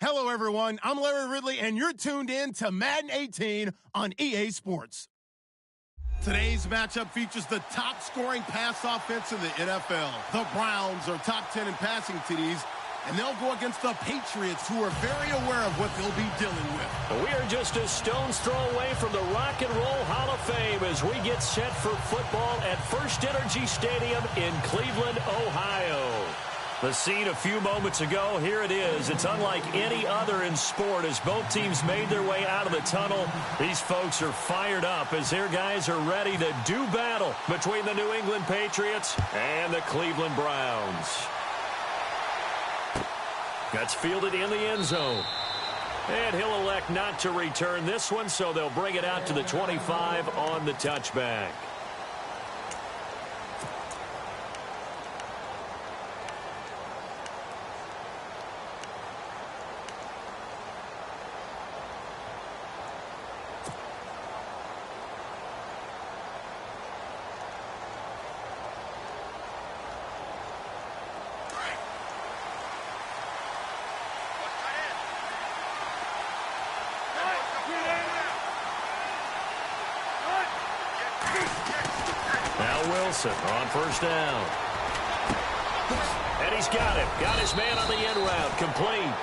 Hello, everyone. I'm Larry Ridley, and you're tuned in to Madden 18 on EA Sports. Today's matchup features the top-scoring pass offense in the NFL. The Browns are top 10 in passing TDs, and they'll go against the Patriots, who are very aware of what they'll be dealing with. We are just a stone's throw away from the Rock and Roll Hall of Fame as we get set for football at First Energy Stadium in Cleveland, Ohio. The scene a few moments ago, here it is. It's unlike any other in sport as both teams made their way out of the tunnel. These folks are fired up as their guys are ready to do battle between the New England Patriots and the Cleveland Browns. That's fielded in the end zone. And he'll elect not to return this one, so they'll bring it out to the 25 on the touchback. On first down. And he's got it. Got his man on the end route. Complete.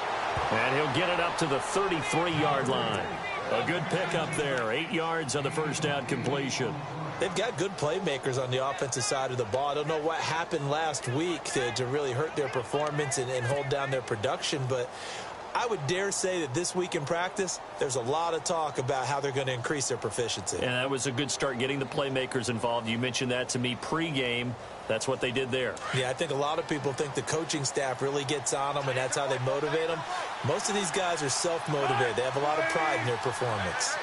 And he'll get it up to the 33-yard line. A good pickup there. 8 yards on the first down completion. They've got good playmakers on the offensive side of the ball. I don't know what happened last week to really hurt their performance and hold down their production, but I would dare say that this week in practice, there's a lot of talk about how they're going to increase their proficiency. And that was a good start, getting the playmakers involved. You mentioned that to me pregame. That's what they did there. Yeah, I think a lot of people think the coaching staff really gets on them, and that's how they motivate them. Most of these guys are self-motivated. They have a lot of pride in their performance.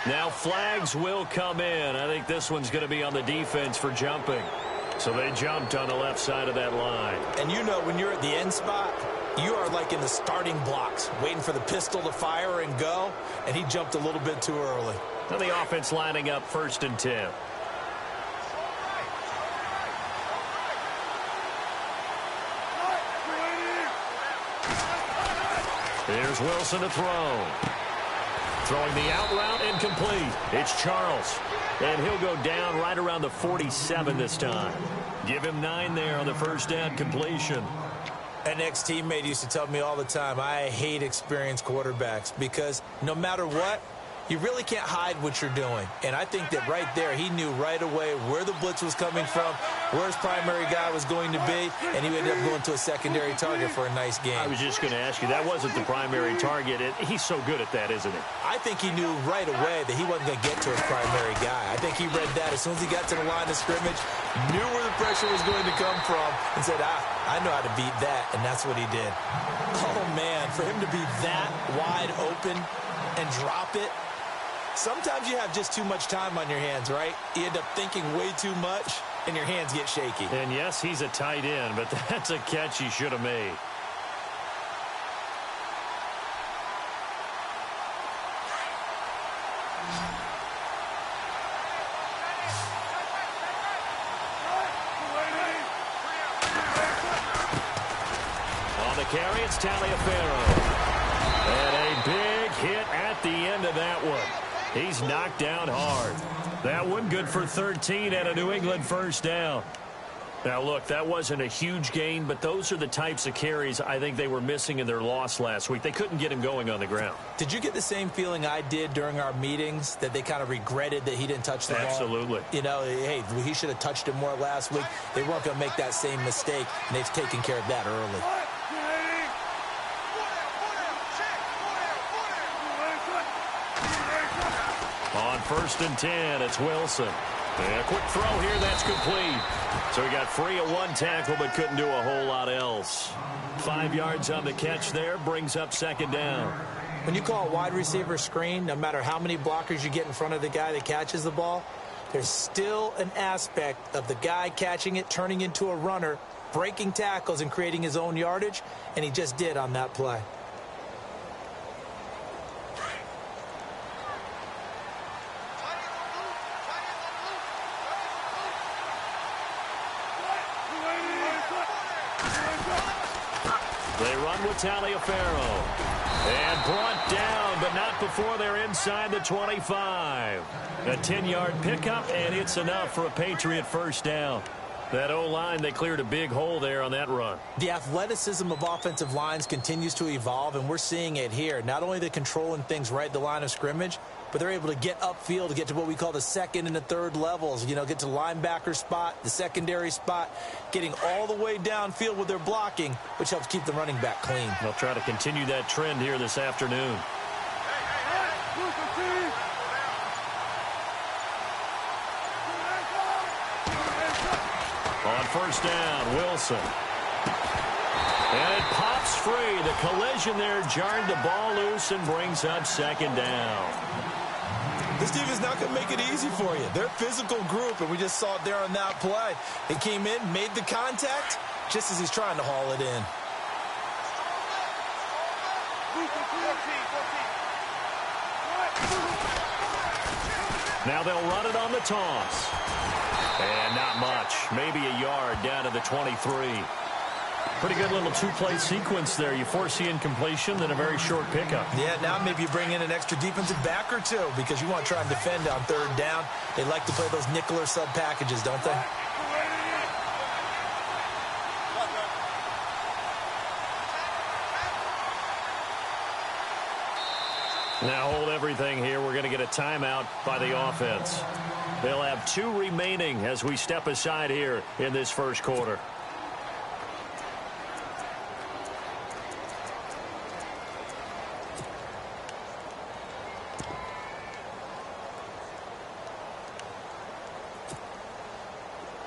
Now flags will come in. I think this one's going to be on the defense for jumping. So they jumped on the left side of that line. And you know, when you're at the end spot, you are like in the starting blocks, waiting for the pistol to fire and go, and he jumped a little bit too early. Now the offense lining up 1st and 10. Here's Wilson to throw. Throwing the out route incomplete. It's Charles. And he'll go down right around the 47 this time. Give him 9 there on the first down completion. An ex-teammate used to tell me all the time, I hate experienced quarterbacks because no matter what, you really can't hide what you're doing. And I think that right there, he knew right away where the blitz was coming from, where his primary guy was going to be, and he ended up going to a secondary target for a nice game. I was just going to ask you, that wasn't the primary target. He's so good at that, isn't he? I think he knew right away that he wasn't going to get to his primary guy. I think he read that as soon as he got to the line of scrimmage, knew where the pressure was going to come from, and said, I know how to beat that, and that's what he did. Oh, man, for him to be that wide open and drop it, sometimes you have just too much time on your hands, right? You end up thinking way too much, and your hands get shaky. And yes, he's a tight end, but that's a catch he should have made. On the carry, it's Taliaferro. And a big hit at the end of that one. He's knocked down hard. That one good for 13 and a New England first down. Now, look, that wasn't a huge gain, but those are the types of carries I think they were missing in their loss last week. They couldn't get him going on the ground. Did you get the same feeling I did during our meetings, that they kind of regretted that he didn't touch the ball? Absolutely. You know, hey, he should have touched it more last week. They weren't going to make that same mistake, and they've taken care of that early. On 1st and 10, it's Wilson. And a quick throw here, that's complete. So he got free of one tackle, but couldn't do a whole lot else. 5 yards on the catch there, brings up 2nd down. When you call a wide receiver screen, no matter how many blockers you get in front of the guy that catches the ball, there's still an aspect of the guy catching it, turning into a runner, breaking tackles and creating his own yardage, and he just did on that play. They run with Taliaferro. And brought down, but not before they're inside the 25. A 10-yard pickup, and it's enough for a Patriot first down. That O-line, they cleared a big hole there on that run. The athleticism of offensive lines continues to evolve, and we're seeing it here. Not only they're controlling things right at the line of scrimmage, but they're able to get upfield to get to what we call the second and the third levels. You know, get to the linebacker spot, the secondary spot, getting all the way downfield with their blocking, which helps keep the running back clean. They'll try to continue that trend here this afternoon. On first down, Wilson. And it pops free. The collision there jarred the ball loose and brings up second down. This team is not going to make it easy for you. They're a physical group, and we just saw it there on that play. They came in, made the contact, just as he's trying to haul it in. Now they'll run it on the toss. And not much. Maybe a yard down to the 23. Pretty good little two-play sequence there. You force the incompletion, then a very short pickup. Yeah, now maybe you bring in an extra defensive back or two because you want to try and defend on third down. They like to play those nickel or sub packages, don't they? Now hold everything here. We're going to get a timeout by the offense. They'll have 2 remaining as we step aside here in this first quarter.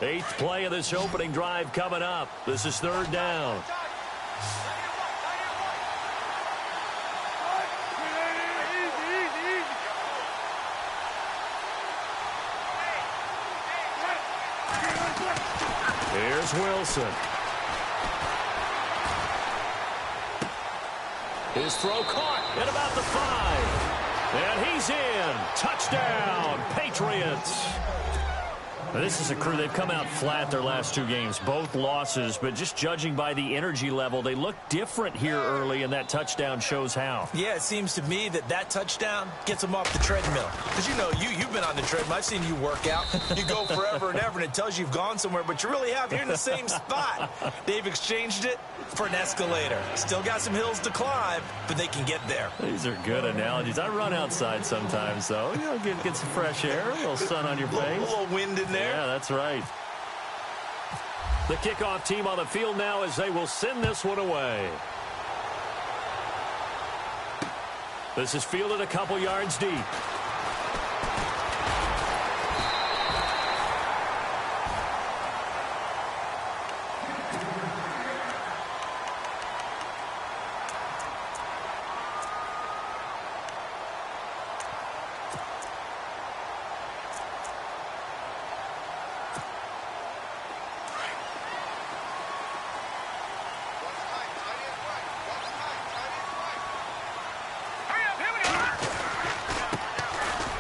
Eighth play of this opening drive coming up. This is third down. Here's Wilson. His throw caught at about the 5. And he's in. Touchdown, Patriots. This is a crew, they've come out flat their last 2 games, both losses, but just judging by the energy level, they look different here early, and that touchdown shows how. Yeah, it seems to me that touchdown gets them off the treadmill. Because, you know, you've been on the treadmill. I've seen you work out. You go forever and ever, and it tells you you've gone somewhere, but you really have. You're in the same spot. They've exchanged it for an escalator. Still got some hills to climb, but they can get there. These are good analogies. I run outside sometimes, though. You know, get some fresh air, a little sun on your face. A little wind in there. Yeah, that's right. The kickoff team on the field now as they will send this one away. This is fielded a couple yards deep.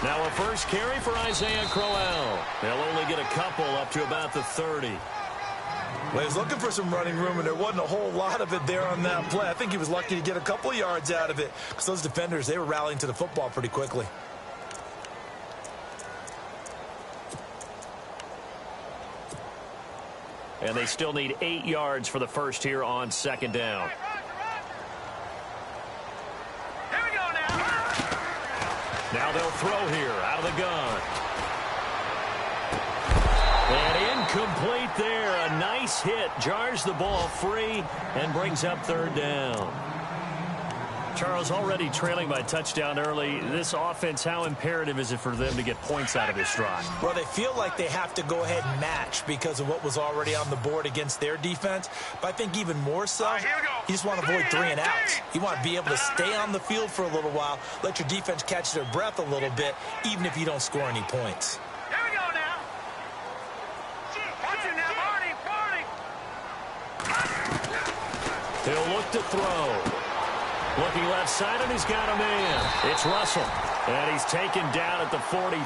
Now a first carry for Isaiah Crowell. They'll only get a couple up to about the 30. Well, he was looking for some running room, and there wasn't a whole lot of it there on that play. I think he was lucky to get a couple yards out of it because those defenders, they were rallying to the football pretty quickly. And they still need 8 yards for the first here on second down. Now they'll throw here out of the gun. And incomplete there. A nice hit. Jars the ball free and brings up third down. Charles, already trailing by touchdown early. This offense, how imperative is it for them to get points out of this drive? Well, they feel like they have to go ahead and match because of what was already on the board against their defense. But I think even more so, you just want to avoid 3 and outs. You want to be able to stay on the field for a little while, let your defense catch their breath a little bit, even if you don't score any points. Here we go now. Watch it now, Marty. He'll look to throw. Looking left side, and he's got a man. It's Russell. And he's taken down at the 43,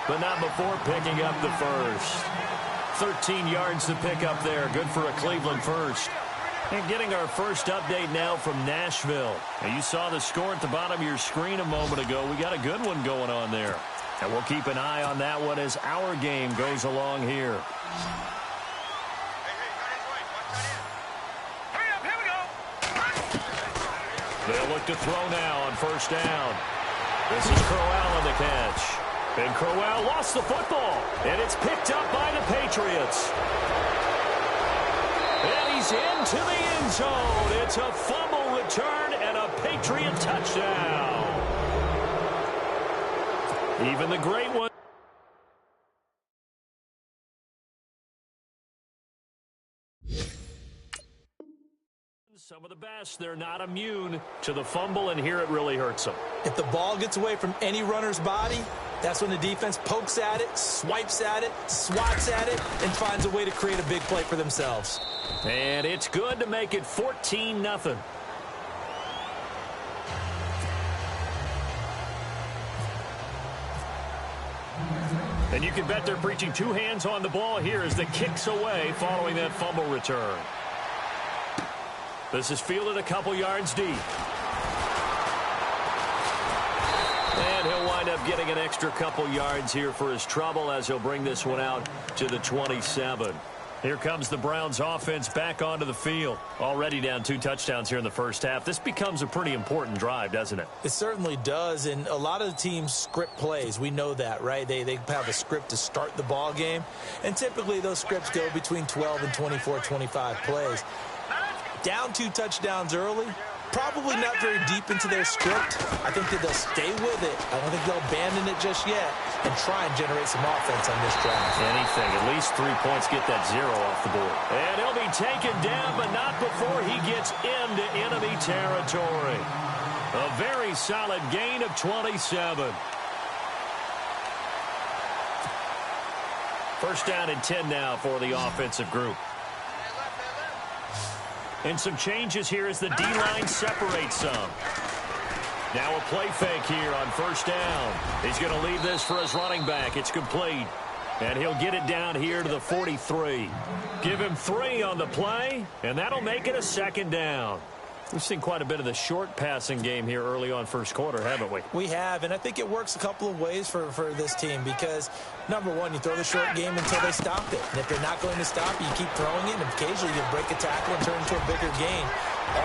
but not before picking up the first. 13 yards to pick up there. Good for a Cleveland first. And getting our first update now from Nashville. And you saw the score at the bottom of your screen a moment ago. We got a good one going on there. And we'll keep an eye on that one as our game goes along here. Hurry up, here we go. They'll look to throw now on first down. This is Crowell on the catch. And Crowell lost the football. And it's picked up by the Patriots. And he's into the end zone. It's a fumble return and a Patriot touchdown. Even the great one. Some of the best, they're not immune to the fumble, and here it really hurts them. If the ball gets away from any runner's body, that's when the defense pokes at it, swipes at it, swats at it, and finds a way to create a big play for themselves. And it's good to make it 14-0. And you can bet they're preaching two hands on the ball here as the kick's away following that fumble return. This is fielded a couple yards deep. And he'll wind up getting an extra couple yards here for his trouble as he'll bring this one out to the 27. Here comes the Browns offense back onto the field. Already down 2 touchdowns here in the first half. This becomes a pretty important drive, doesn't it? It certainly does, and a lot of the teams script plays. We know that, right? They have a script to start the ball game, and typically those scripts go between 12 and 24, 25 plays. Down 2 touchdowns early, probably not very deep into their script. I think that they'll stay with it. I don't think they'll abandon it just yet and try and generate some offense on this drive. Anything. At least 3 points, get that 0 off the board. And he'll be taken down, but not before he gets into enemy territory. A very solid gain of 27. First down and 10 now for the offensive group. And some changes here as the D-line separates some. Now a play fake here on first down. He's going to leave this for his running back. It's complete. And he'll get it down here to the 43. Give him 3 on the play, and that'll make it a second down. We've seen quite a bit of the short passing game here early on first quarter, haven't we? We have, and I think it works a couple of ways for this team because, number one, you throw the short game until they stop it. And if they're not going to stop it, you keep throwing it, and occasionally you break a tackle and turn into a bigger gain.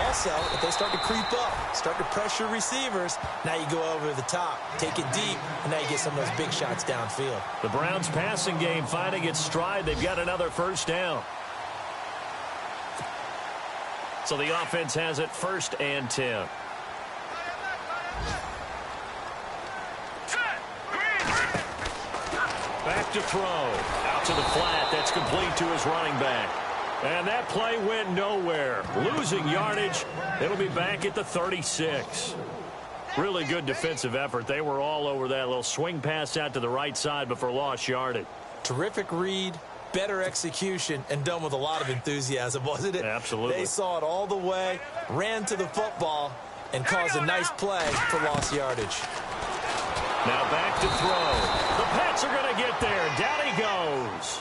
Also, if they start to creep up, start to pressure receivers, now you go over the top, take it deep, and now you get some of those big shots downfield. The Browns passing game finding its stride. They've got another first down. So the offense has it 1st and 10. Back to throw. Out to the flat. That's complete to his running back. And that play went nowhere. Losing yardage. It'll be back at the 36. Really good defensive effort. They were all over that little swing pass out to the right side before lost yardage. Terrific read. Better execution, and done with a lot of enthusiasm, wasn't it? Absolutely. They saw it all the way, ran to the football, and caused a nice play for lost yardage. Now back to throw. The Pats are going to get there. Down he goes.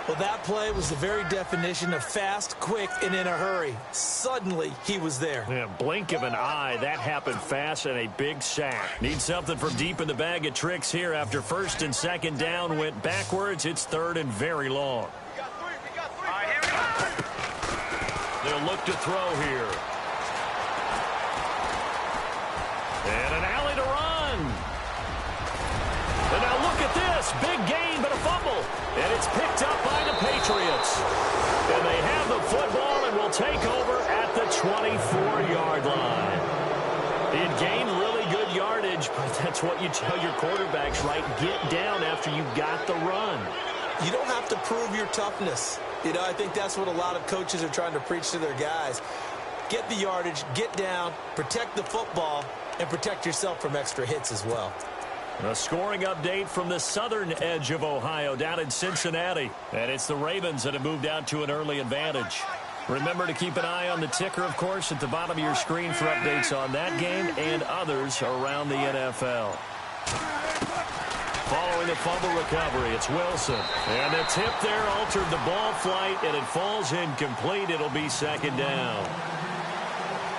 Well, that play was the very definition of fast, quick, and in a hurry. Suddenly, he was there. Yeah, blink of an eye. That happened fast and a big sack. Need something from deep in the bag of tricks here after 1st and 2nd down went backwards. It's 3rd and very long. We got 3. All right, here we go. They'll look to throw here. And an alley to run. And now look at this. Big gain, but a fumble. And it's picked up by the Patriots. And they have the football and will take over at the 24-yard line. It gained really good yardage, but that's what you tell your quarterbacks, right? Get down after you got the run. You don't have to prove your toughness. You know, I think that's what a lot of coaches are trying to preach to their guys. Get the yardage, get down, protect the football, and protect yourself from extra hits as well. A scoring update from the southern edge of Ohio down in Cincinnati. And it's the Ravens that have moved out to an early advantage. Remember to keep an eye on the ticker, of course, at the bottom of your screen for updates on that game and others around the NFL. Following the fumble recovery, it's Wilson. And the tip there altered the ball flight, and it falls incomplete. It'll be second down.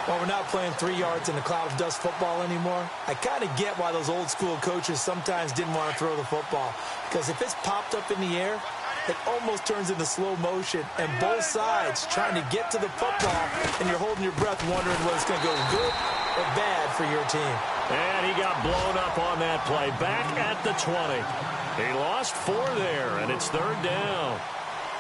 Well, we're not playing 3 yards in a cloud of dust football anymore. I kind of get why those old school coaches sometimes didn't want to throw the football. Because if it's popped up in the air, it almost turns into slow motion. And both sides trying to get to the football, and you're holding your breath wondering whether it's going to go good or bad for your team. And he got blown up on that play. Back at the 20. He lost 4 there, and it's third down.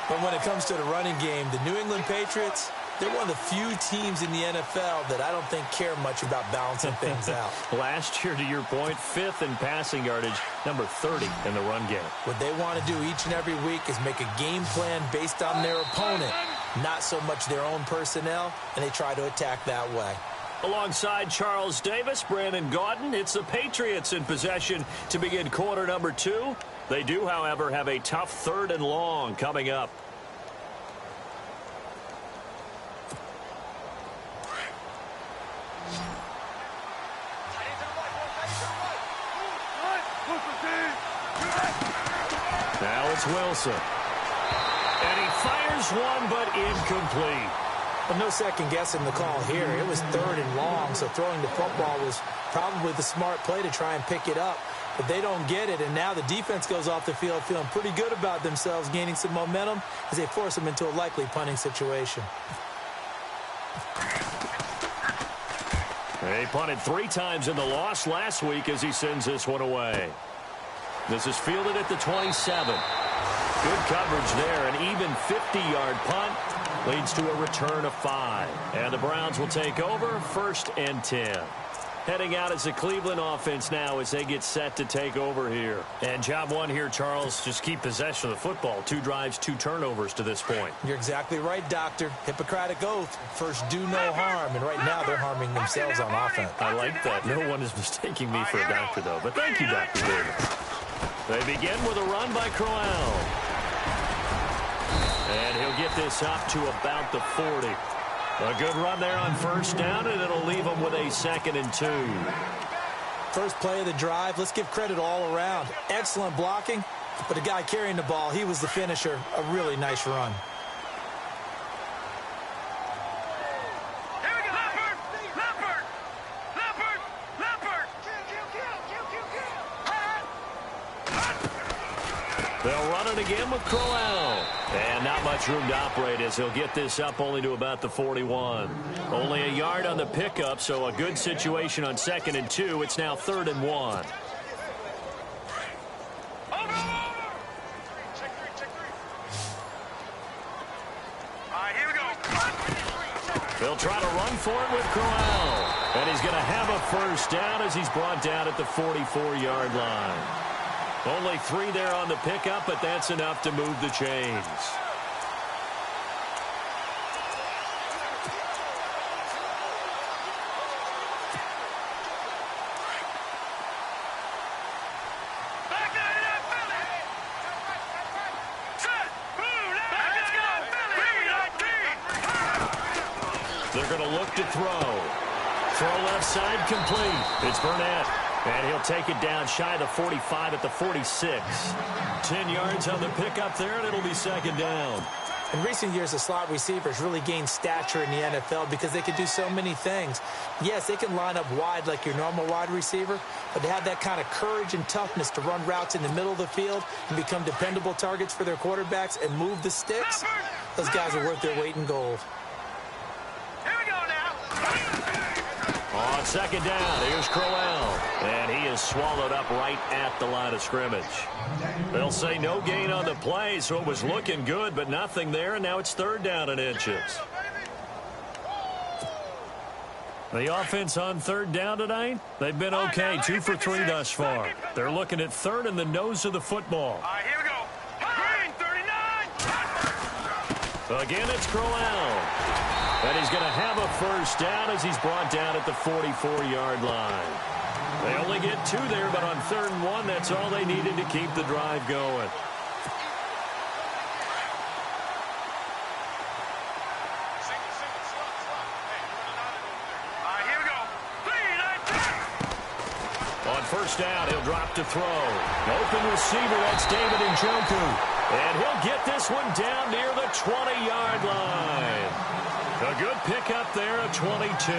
But when it comes to the running game, the New England Patriots, they're one of the few teams in the NFL that I don't think care much about balancing things out. Last year, to your point, 5th in passing yardage, number 30 in the run game. What they want to do each and every week is make a game plan based on their opponent, not so much their own personnel, and they try to attack that way. Alongside Charles Davis, Brandon Gaudin, it's the Patriots in possession to begin quarter number 2. They do, however, have a tough 3rd and long coming up. Now it's Wilson. And he fires one, but incomplete. But no second guessing the call here. It was 3rd and long, so throwing the football was probably the smart play to try and pick it up. But they don't get it, and now the defense goes off the field feeling pretty good about themselves, gaining some momentum as they force them into a likely punting situation. He punted 3 times in the loss last week as he sends this one away. This is fielded at the 27. Good coverage there. An even 50-yard punt leads to a return of 5. And the Browns will take over 1st and 10. Heading out as the Cleveland offense now as they get set to take over here. And job 1 here, Charles, just keep possession of the football. 2 drives, 2 turnovers to this point. You're exactly right, Doctor. Hippocratic oath. First, do no harm. And right now, they're harming themselves on offense. I like that. No one is mistaking me for a doctor, though. But thank you, Dr. Davis. They begin with a run by Crowell. And he'll get this up to about the 40. A good run there on 1st down, and it'll leave him with a 2nd and 2. First play of the drive. Let's give credit all around. Excellent blocking, but the guy carrying the ball, he was the finisher. A really nice run. They'll run it again with Crowell. And not much room to operate as he'll get this up only to about the 41. Only a yard on the pickup, so a good situation on 2nd and 2. It's now 3rd and 1. Here we go. They'll try to run for it with Crowell. And he's going to have a 1st down as he's brought down at the 44-yard line. Only 3 there on the pickup, but that's enough to move the chains. They're going to look to throw. Throw left side complete. It's Burnett. And he'll take it down shy of the 45 at the 46. 10 yards on the pickup there, and it'll be 2nd down. In recent years, the slot receivers really gained stature in the NFL because they could do so many things. Yes, they can line up wide like your normal wide receiver, but to have that kind of courage and toughness to run routes in the middle of the field and become dependable targets for their quarterbacks and move the sticks, those guys are worth their weight in gold. On 2nd down, here's Crowell. And he is swallowed up right at the line of scrimmage. They'll say no gain on the play, so it was looking good, but nothing there, and now it's 3rd down and inches. The offense on 3rd down tonight, they've been okay, 2 for 3 thus far. They're looking at 3rd and the nose of the football. Here we go. Green 39. Again, it's Crowell. And he's going to have a 1st down as he's brought down at the 44-yard line. They only get 2 there, but on 3rd and 1, that's all they needed to keep the drive going. On first down, he'll drop to throw. Open receiver, that's David Njoku. And he'll get this one down near the 20-yard line. A good pickup there, a 22.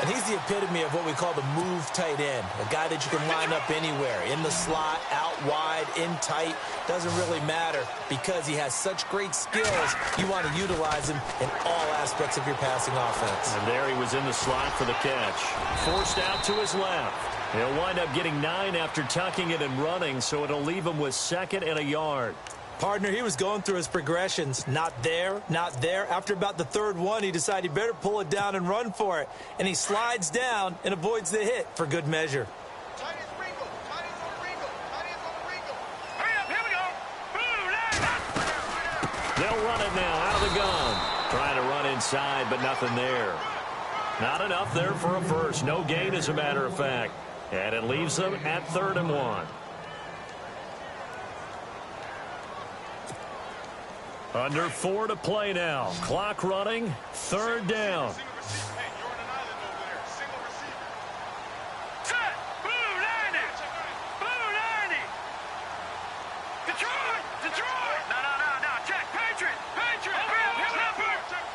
And he's the epitome of what we call the move tight end, a guy that you can line up anywhere, in the slot, out wide, in tight, doesn't really matter because he has such great skills. You want to utilize him in all aspects of your passing offense. And there he was in the slot for the catch. Forced out to his left. He'll wind up getting 9 after tucking it and running, so it'll leave him with 2nd and a yard. Partner, he was going through his progressions. Not there, not there. After about the 3rd one, he decided he better pull it down and run for it. And he slides down and avoids the hit for good measure. Hurry up, here we go. They'll run it now out of the gun. Trying to run inside, but nothing there. Not enough there for a first. No gain, as a matter of fact. And it leaves them at 3rd and 1. Under 4 to play now. Clock running. 3rd down. Hey, you're on an island over there. Single receiver. Set. Blue 90. Blue 90. Detroit. Detroit. No. Check. Patriot.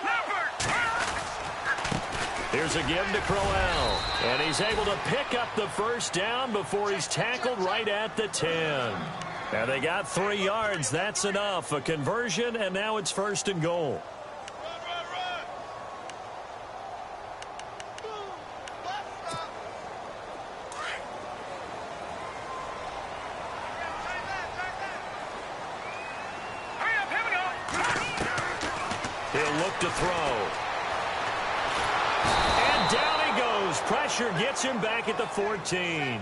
Leopard. Here's a give to Crowell. And he's able to pick up the first down before he's tackled right at the 10. And they got 3 yards. That's enough. A conversion, and now it's 1st and goal. Run. Hurry up, here we go. He'll look to throw. And down he goes. Pressure gets him back at the 14.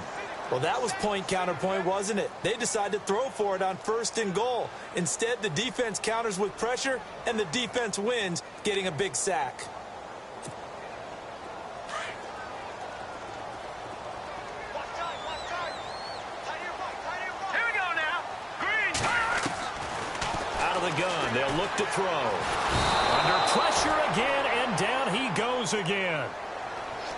Well, that was point counterpoint, wasn't it? They decided to throw for it on 1st and goal. Instead, the defense counters with pressure, and the defense wins, getting a big sack. Here we go now. Green. Out of the gun, they'll look to throw. Under pressure again, and down he goes again.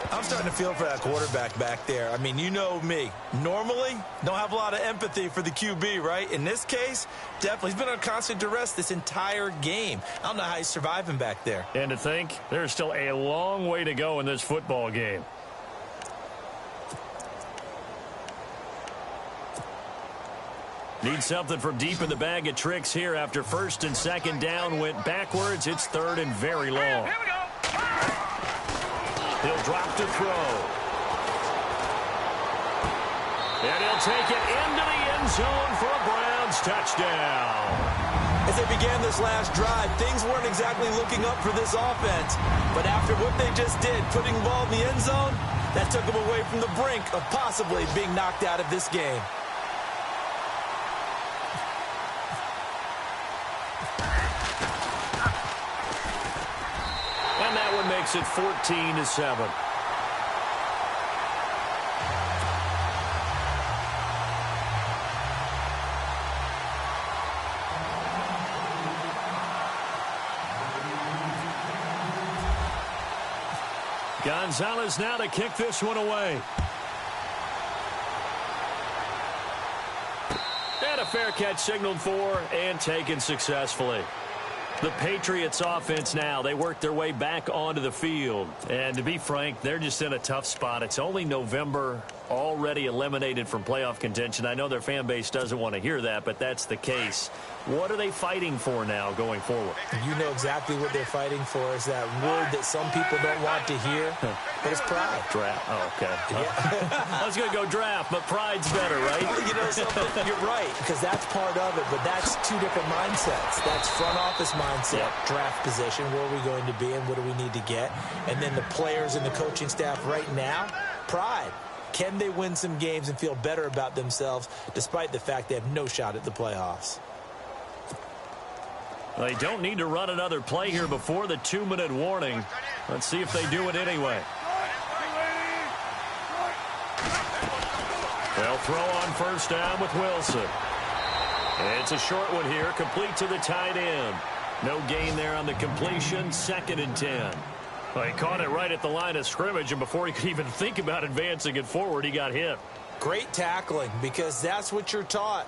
I'm starting to feel for that quarterback back there. I mean, you know me. Normally, don't have a lot of empathy for the QB, right? In this case, definitely. He's been on constant duress this entire game. I don't know how he's surviving back there. And to think, there's still a long way to go in this football game. Need something from deep in the bag of tricks here after 1st and 2nd down went backwards. It's 3rd and very long. Here we go. He'll drop to throw. And he'll take it into the end zone for a Browns touchdown. As they began this last drive, things weren't exactly looking up for this offense. But after what they just did, putting the ball in the end zone, that took them away from the brink of possibly being knocked out of this game. And that one makes it 14-7. Gonzalez now to kick this one away. And a fair catch signaled for and taken successfully. The Patriots offense now, they work their way back onto the field. And to be frank, they're just in a tough spot. It's only November, already eliminated from playoff contention. I know their fan base doesn't want to hear that, but that's the case. What are they fighting for now going forward? You know exactly what they're fighting for is that word that some people don't want to hear, but it's pride. Draft. Oh, okay. Yeah. I was going to go draft, but pride's better, right? You know something? You're right, because that's part of it, but that's 2 different mindsets. That's front office mindset, draft position, where are we going to be and what do we need to get? And then the players and the coaching staff right now, pride. Can they win some games and feel better about themselves despite the fact they have no shot at the playoffs? They don't need to run another play here before the 2-minute warning. Let's see if they do it anyway. They'll throw on 1st down with Wilson. It's a short one here, complete to the tight end. No gain there on the completion, 2nd and 10. Well, he caught it right at the line of scrimmage, and before he could even think about advancing it forward, he got hit. Great tackling, because that's what you're taught.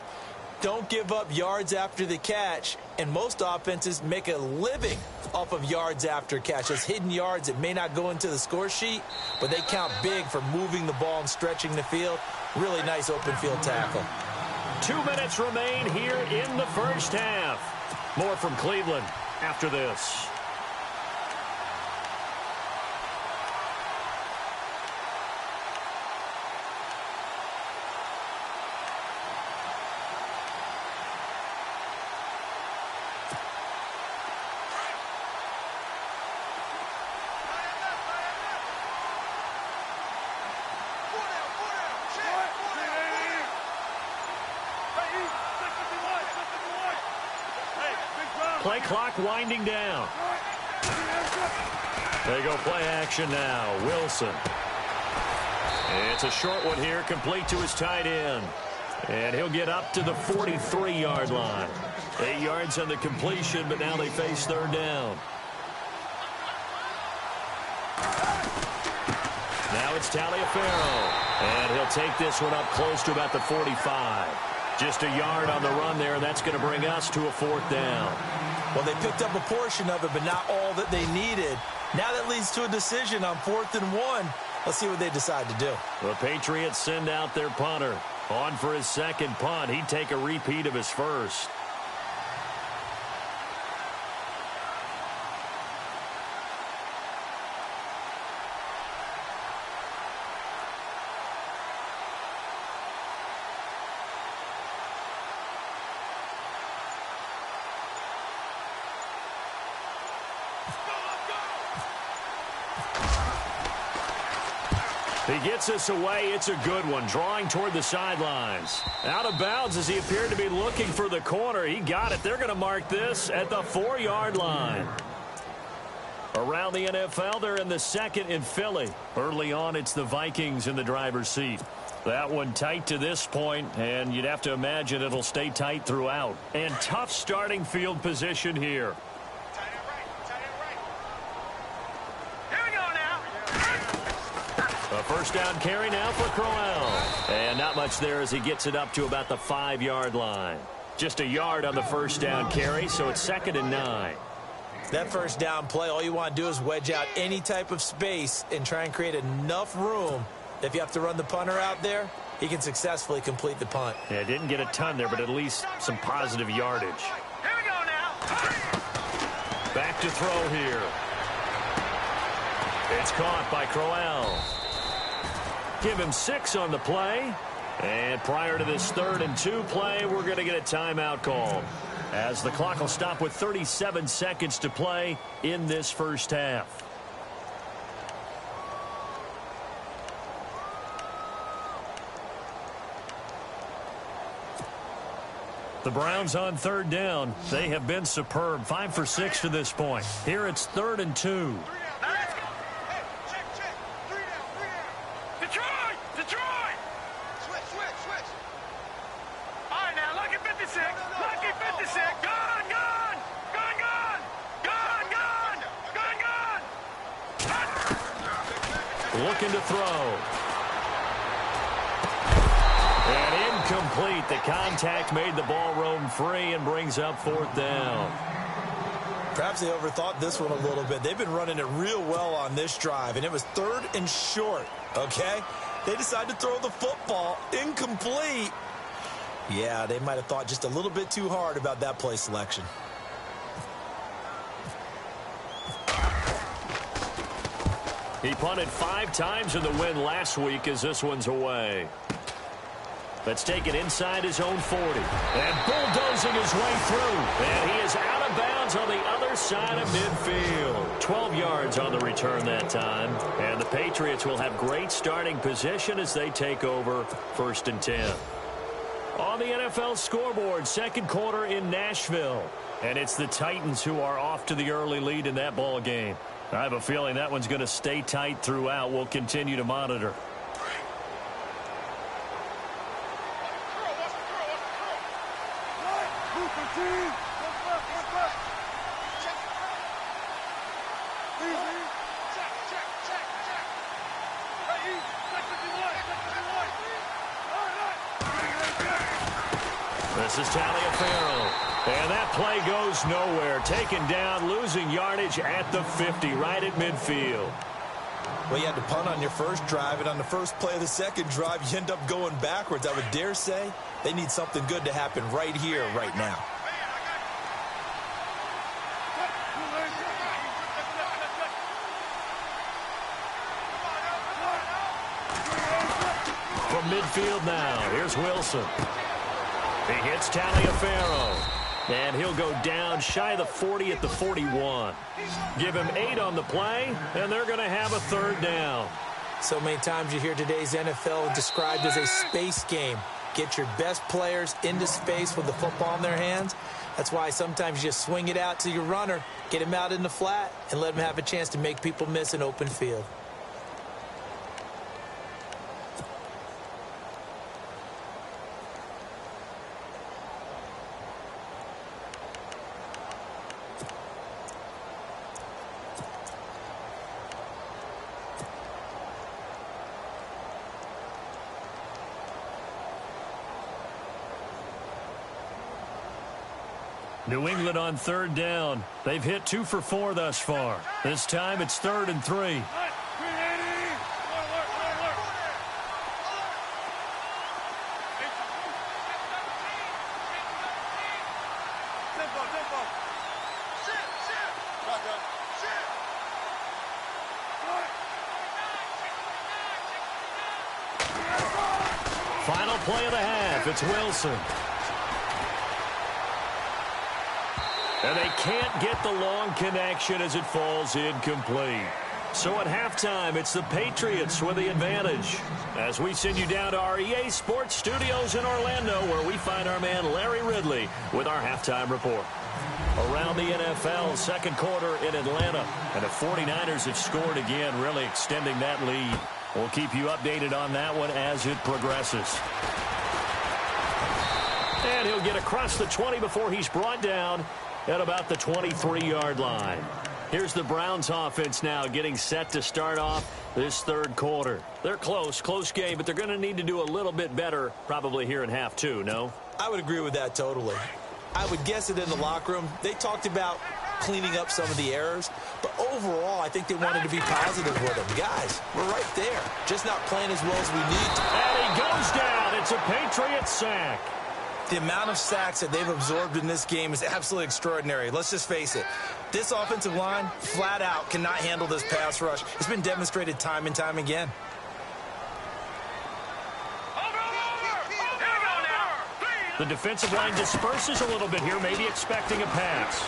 Don't give up yards after the catch, and most offenses make a living off of yards after catch. Those hidden yards that may not go into the score sheet, but they count big for moving the ball and stretching the field. Really nice open field tackle. 2 minutes remain here in the first half. More from Cleveland after this. Play clock winding down. They go play action now. Wilson. It's a short one here, complete to his tight end. And he'll get up to the 43-yard line. 8 yards on the completion, but now they face third down. Now it's Taliaferro. And he'll take this one up close to about the 45. Just a yard on the run there, and that's going to bring us to a fourth down. Well, they picked up a portion of it, but not all that they needed. Now that leads to a decision on 4th and 1. Let's see what they decide to do. The Patriots send out their punter. On for his second punt. He'd take a repeat of his first. He gets us away. It's a good one. Drawing toward the sidelines. Out of bounds as he appeared to be looking for the corner. He got it. They're going to mark this at the 4-yard line. Around the NFL, they're in the second in Philly. Early on, it's the Vikings in the driver's seat. That one tight to this point, and you'd have to imagine it'll stay tight throughout. And tough starting field position here. A first down carry now for Crowell. And not much there as he gets it up to about the 5-yard line. Just a yard on the first down carry, so it's 2nd and 9. That first down play, all you want to do is wedge out any type of space and try and create enough room. If you have to run the punter out there, he can successfully complete the punt. Yeah, didn't get a ton there, but at least some positive yardage. Here we go now. Back to throw here. It's caught by Crowell. Give him 6 on the play. And prior to this 3rd and 2 play, we're going to get a timeout called, as the clock will stop with 37 seconds to play in this first half. The Browns on 3rd down. They have been superb. 5 for 6 to this point. Here it's 3rd and 2. Looking to throw. And incomplete. The contact made the ball roam free and brings up 4th down. Perhaps they overthought this one a little bit. They've been running it real well on this drive, and it was 3rd and short, okay? They decided to throw the football incomplete. Yeah, they might have thought just a little bit too hard about that play selection. He punted 5 times in the win last week as this one's away. Let's take it inside his own 40. And bulldozing his way through. And he is out of bounds on the other side of midfield. 12 yards on the return that time. And the Patriots will have great starting position as they take over 1st and 10. On the NFL scoreboard, 2nd quarter in Nashville. And it's the Titans who are off to the early lead in that ball game. I have a feeling that one's going to stay tight throughout. We'll continue to monitor. This is Taliaferro. And that play goes nowhere. Taken down, losing yardage at the 50, right at midfield. Well, you had to punt on your first drive, and on the first play of the second drive, you end up going backwards. I would dare say they need something good to happen right here, right now. From midfield now, here's Wilson. He hits Taliaferro. And he'll go down shy of the 40 at the 41. Give him 8 on the play, and they're going to have a third down. So many times you hear today's NFL described as a space game. Get your best players into space with the football in their hands. That's why sometimes you just swing it out to your runner, get him out in the flat, and let him have a chance to make people miss an open field. New England on third down. They've hit 2 for 4 thus far. This time it's 3rd and 3. Final play of the half. It's Wilson. And they can't get the long connection as it falls incomplete. So at halftime, it's the Patriots with the advantage. As we send you down to our EA Sports Studios in Orlando, where we find our man Larry Ridley with our halftime report. Around the NFL, second quarter in Atlanta. And the 49ers have scored again, really extending that lead. We'll keep you updated on that one as it progresses. And he'll get across the 20 before he's brought down at about the 23-yard line. Here's the Browns offense now getting set to start off this third quarter. They're close game, but they're going to need to do a little bit better probably here in half two, no? I would agree with that totally. I would guess that in the locker room, they talked about cleaning up some of the errors, but overall, I think they wanted to be positive with them. Guys, we're right there, just not playing as well as we need to. And he goes down. It's a Patriots sack. The amount of sacks that they've absorbed in this game is absolutely extraordinary. Let's just face it. This offensive line, flat out, cannot handle this pass rush. It's been demonstrated time and time again. The defensive line disperses a little bit here, maybe expecting a pass.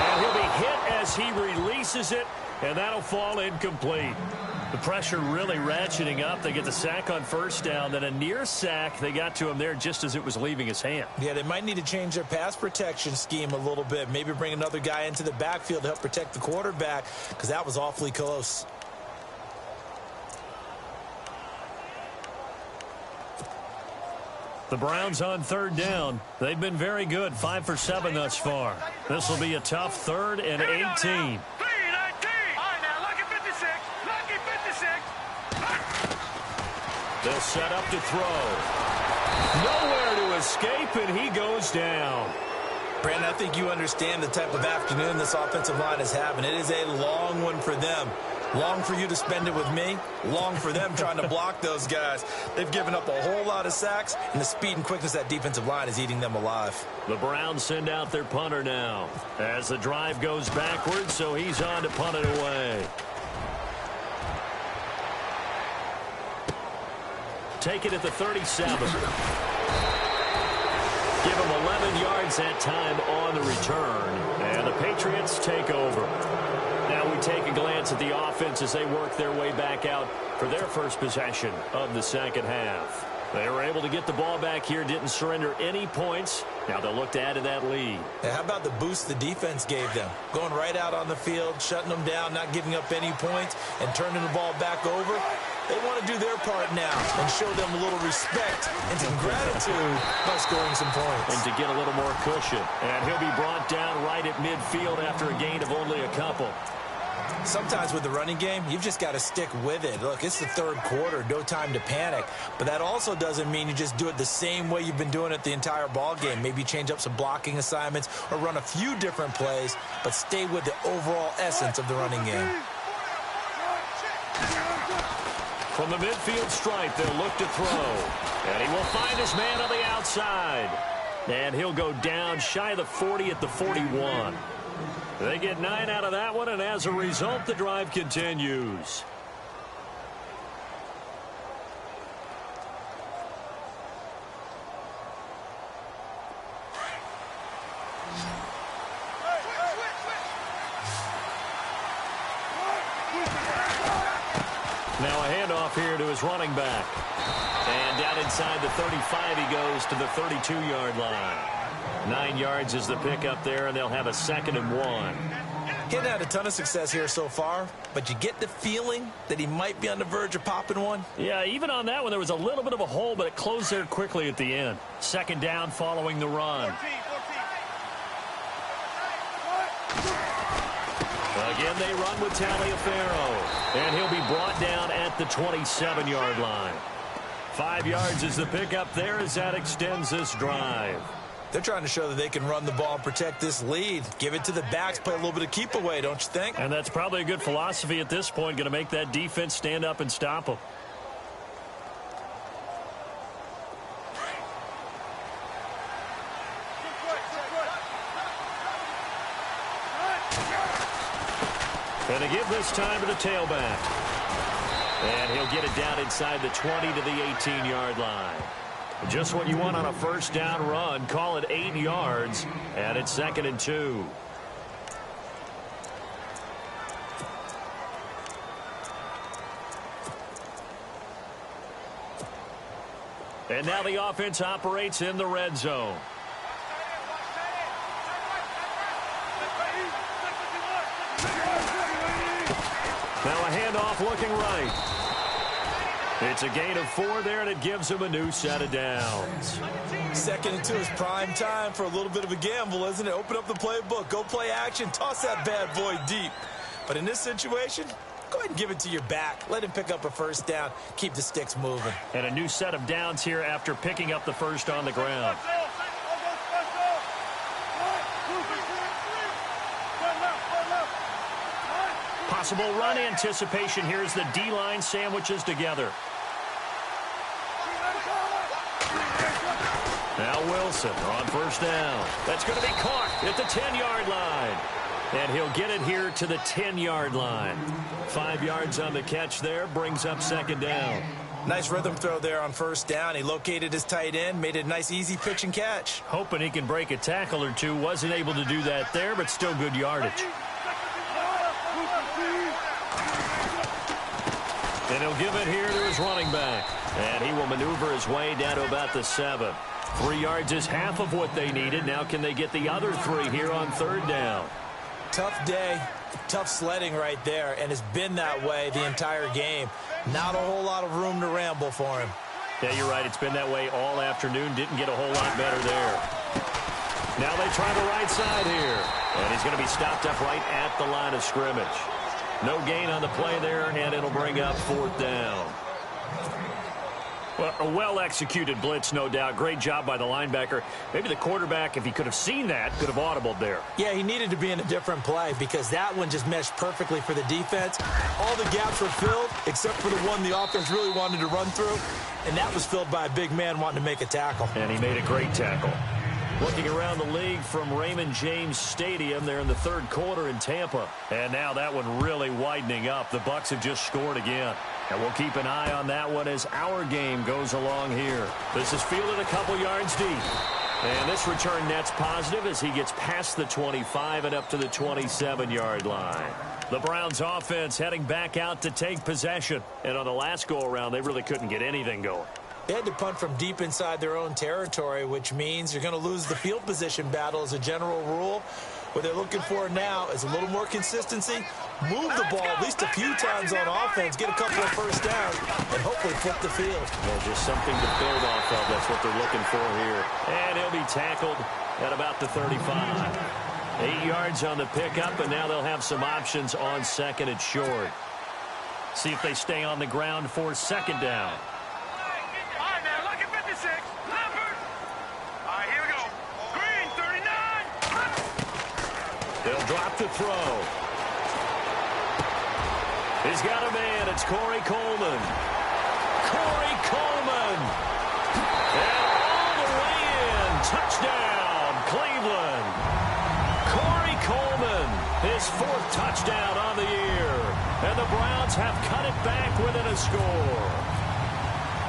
And he'll be hit as he releases it, and that'll fall incomplete. The pressure really ratcheting up. They get the sack on first down, then a near sack. They got to him there just as it was leaving his hand. Yeah, they might need to change their pass protection scheme a little bit. Maybe bring another guy into the backfield to help protect the quarterback, because that was awfully close. The Browns on third down. They've been very good, 5 for 7 thus far. This will be a tough 3rd and 18. They'll set up to throw. Nowhere to escape, and he goes down. Brandon, I think you understand the type of afternoon this offensive line is having. It is a long one for them. Long for you to spend it with me. Long for them trying to block those guys. They've given up a whole lot of sacks, and the speed and quickness of that defensive line is eating them alive. The Browns send out their punter now as the drive goes backwards, so he's on to punt it away. Take it at the 37. Give him 11 yards that time on the return. And the Patriots take over. Now we take a glance at the offense as they work their way back out for their first possession of the second half. They were able to get the ball back here, didn't surrender any points. Now they'll look to add to that lead. How about the boost the defense gave them? Going right out on the field, shutting them down, not giving up any points, and turning the ball back over. They want to do their part now and show them a little respect and some gratitude by scoring some points. And to get a little more cushion. And he'll be brought down right at midfield after a gain of only a couple. Sometimes with the running game, you've just got to stick with it. Look, it's the third quarter, no time to panic. But that also doesn't mean you just do it the same way you've been doing it the entire ball game. Maybe change up some blocking assignments or run a few different plays, but stay with the overall essence of the running game. From the midfield stripe, they'll look to throw. And he will find his man on the outside. And he'll go down shy of the 40 at the 41. They get 9 out of that one, and as a result, the drive continues. Now a handoff here to his running back. And down inside the 35, he goes to the 32-yard line. 9 yards is the pickup there, and they'll have a 2nd and 1. He hadn't had a ton of success here so far, but you get the feeling that he might be on the verge of popping one. Yeah, even on that one, there was a little bit of a hole, but it closed there quickly at the end. 2nd down following the run. Again, they run with Taliaferro, and he'll be brought down at the 27-yard line. 5 yards is the pickup there as that extends this drive. They're trying to show that they can run the ball and protect this lead. Give it to the backs, play a little bit of keep away, don't you think? And that's probably a good philosophy at this point, going to make that defense stand up and stop them. And they give this time to the tailback. And he'll get it down inside the 20 to the 18-yard line. Just what you want on a first down run. Call it 8 yards, and it's 2nd and 2. And now the offense operates in the red zone. Now a handoff looking right. It's a gain of 4 there, and it gives him a new set of downs. 2nd and 2 is prime time for a little bit of a gamble, isn't it? Open up the playbook, go play action, toss that bad boy deep. But in this situation, go ahead and give it to your back. Let him pick up a first down. Keep the sticks moving. And a new set of downs here after picking up the first on the ground. Possible run anticipation here as the D-line sandwiches together. Now Wilson on first down. That's going to be caught at the 10-yard line. And he'll get it here to the 10-yard line. 5 yards on the catch there, brings up 2nd down. Nice rhythm throw there on first down. He located his tight end, made it a nice easy pitch and catch. Hoping he can break a tackle or two. Wasn't able to do that there, but still good yardage. And he'll give it here to his running back. And he will maneuver his way down to about the 7. 3 yards is half of what they needed. Now can they get the other 3 here on 3rd down? Tough day, tough sledding right there, and it's been that way the entire game. Not a whole lot of room to ramble for him. Yeah, you're right. It's been that way all afternoon. Didn't get a whole lot better there. Now they try the right side here. And he's going to be stopped up right at the line of scrimmage. No gain on the play there, and it'll bring up 4th down. Well, a well-executed blitz, no doubt. Great job by the linebacker. Maybe the quarterback, if he could have seen that, could have audibled there. Yeah, he needed to be in a different play because that one just meshed perfectly for the defense. All the gaps were filled except for the one the offense really wanted to run through, and that was filled by a big man wanting to make a tackle. And he made a great tackle. Looking around the league from Raymond James Stadium, they're in the 3rd quarter in Tampa. And now that one really widening up. The Bucs have just scored again. And we'll keep an eye on that one as our game goes along here. This is fielded a couple yards deep. And this return net's positive as he gets past the 25 and up to the 27-yard line. The Browns offense heading back out to take possession. And on the last go-around, they really couldn't get anything going. They had to punt from deep inside their own territory, which means you're going to lose the field position battle as a general rule. What they're looking for now is a little more consistency, move the ball at least a few times on offense, get a couple of first downs, and hopefully flip the field. Yeah, just something to build off of. That's what they're looking for here. And he'll be tackled at about the 35. 8 yards on the pickup, and now they'll have some options on second and short. See if they stay on the ground for second down. All right, now, look at 56. Leopard. All right, here we go. Green, 39. They'll drop the throw. He's got a man. It's Corey Coleman. Corey Coleman. And all the way in. Touchdown, Cleveland. Corey Coleman, his 4th touchdown on the year. And the Browns have cut it back within a score.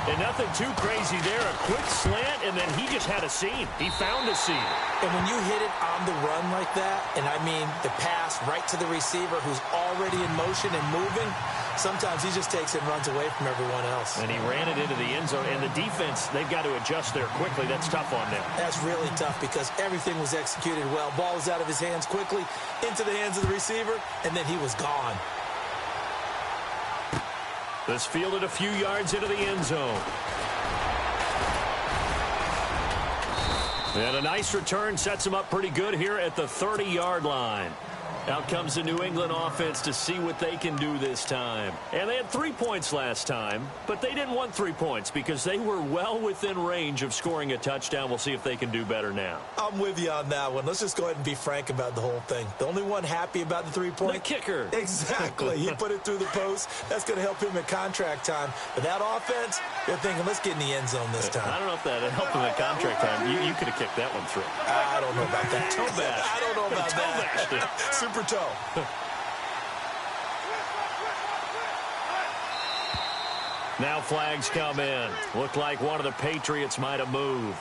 And nothing too crazy there. A quick slant, and then he just had a seam. He found a seam. And when you hit it on the run like that, and I mean the pass right to the receiver who's already in motion and moving, sometimes he just takes it and runs away from everyone else. And he ran it into the end zone. And the defense, they've got to adjust there quickly. That's tough on them. That's really tough because everything was executed well. Ball was out of his hands quickly, into the hands of the receiver, and then he was gone. This fielded a few yards into the end zone. And a nice return sets him up pretty good here at the 30-yard line. Out comes the New England offense to see what they can do this time. And they had 3 points last time, but they didn't want 3 points because they were well within range of scoring a touchdown. We'll see if they can do better now. I'm with you on that one. Let's just go ahead and be frank about the whole thing. The only one happy about the 3-point? The kicker. Exactly. He put it through the post. That's going to help him at contract time. But that offense, they're thinking, let's get in the end zone this time. I don't know if that helped him at contract time. You could have kicked that one through. I don't know about that. Toe bash. I don't know about that. Super toe. Now flags come in. Looked like one of the Patriots might have moved.